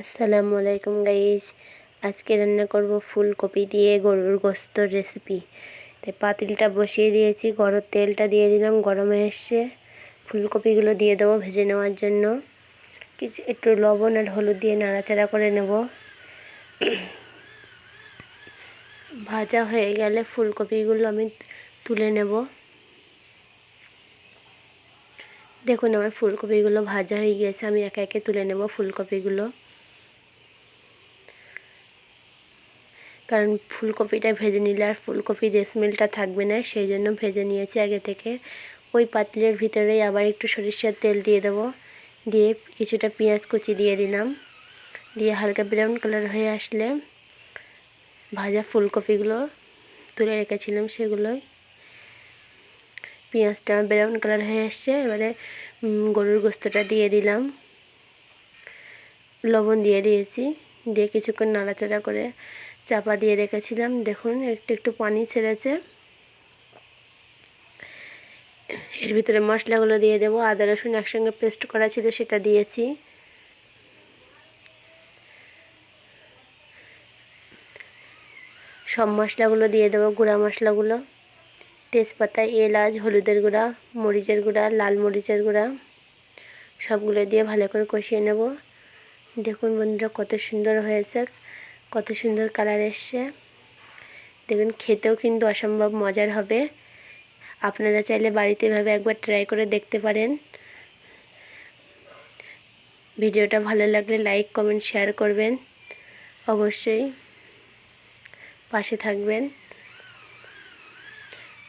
আসসালামু আলাইকুম গাইস। আজকে রান্না করব ফুলকপি দিয়ে গরুর গোশতের রেসিপি। তাই পাতিলটা বসিয়ে দিয়েছি, তেলটা দিয়ে দিলাম, গরম হয়ে এসছে। ফুলকপিগুলো দিয়ে দেবো ভেজে নেওয়ার জন্য। একটু লবণ আর হলুদ দিয়ে নাড়াচাড়া করে নেব। ভাজা হয়ে গেলে ফুলকপিগুলো আমি তুলে নেব। দেখুন আমার ফুলকপিগুলো ভাজা হয়ে গিয়েছে, আমি একে একে তুলে নেব ফুলকপিগুলো। কারণ ফুলকপিটা ভেজে নিলে আর ফুলকপির স্মেলটা থাকবে না, সেই জন্য ভেজে নিয়েছি আগে থেকে। ওই পাতিলের ভিতরেই আবার একটু সরিষার তেল দিয়ে দেবো, দিয়ে কিছুটা পেঁয়াজ কুচি দিয়ে দিলাম, দিয়ে হালকা ব্রাউন কালার হয়ে আসলে ভাজা ফুলকপিগুলো তুলে রেখেছিলাম সেগুলোই, পেঁয়াজটা ব্রাউন কালার হয়ে আসছে। এবারে গরুর গোশতটা দিয়ে দিলাম, লবণ দিয়ে দিয়েছি, দিয়ে কিছুক্ষণ নাড়াচাড়া করে চাপা দিয়ে রেখেছিলাম। দেখুন একটু একটু পানি ছেড়েছে। এর ভিতরে মশলাগুলো দিয়ে দেবো। আদা রসুন একসঙ্গে পেস্ট করা ছিল, সেটা দিয়েছি। সব মশলাগুলো দিয়ে দেবো, গুঁড়া মশলাগুলো, তেজপাতা, এলাচ, হলুদের গুঁড়া, মরিচের গুঁড়া, লাল মরিচের গুঁড়া, সবগুলো দিয়ে ভালো করে কষিয়ে নেব। দেখুন বন্ধুরা কত সুন্দর হয়েছে, কত সুন্দর কালার এসছে। দেখুন খেতেও কিন্তু অসম্ভব মজার হবে। আপনারা চাইলে বাড়িতে এভাবে একবার ট্রাই করে দেখতে পারেন। ভিডিওটা ভালো লাগলে লাইক কমেন্ট শেয়ার করবেন, অবশ্যই পাশে থাকবেন।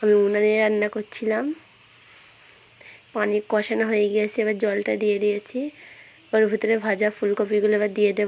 আমি উনানে রান্না করছিলাম, পানি কষানো হয়ে গিয়েছে, এবার জলটা দিয়ে দিয়েছি। ওর ভিতরে ভাজা ফুলকপিগুলো এবার দিয়ে দেব।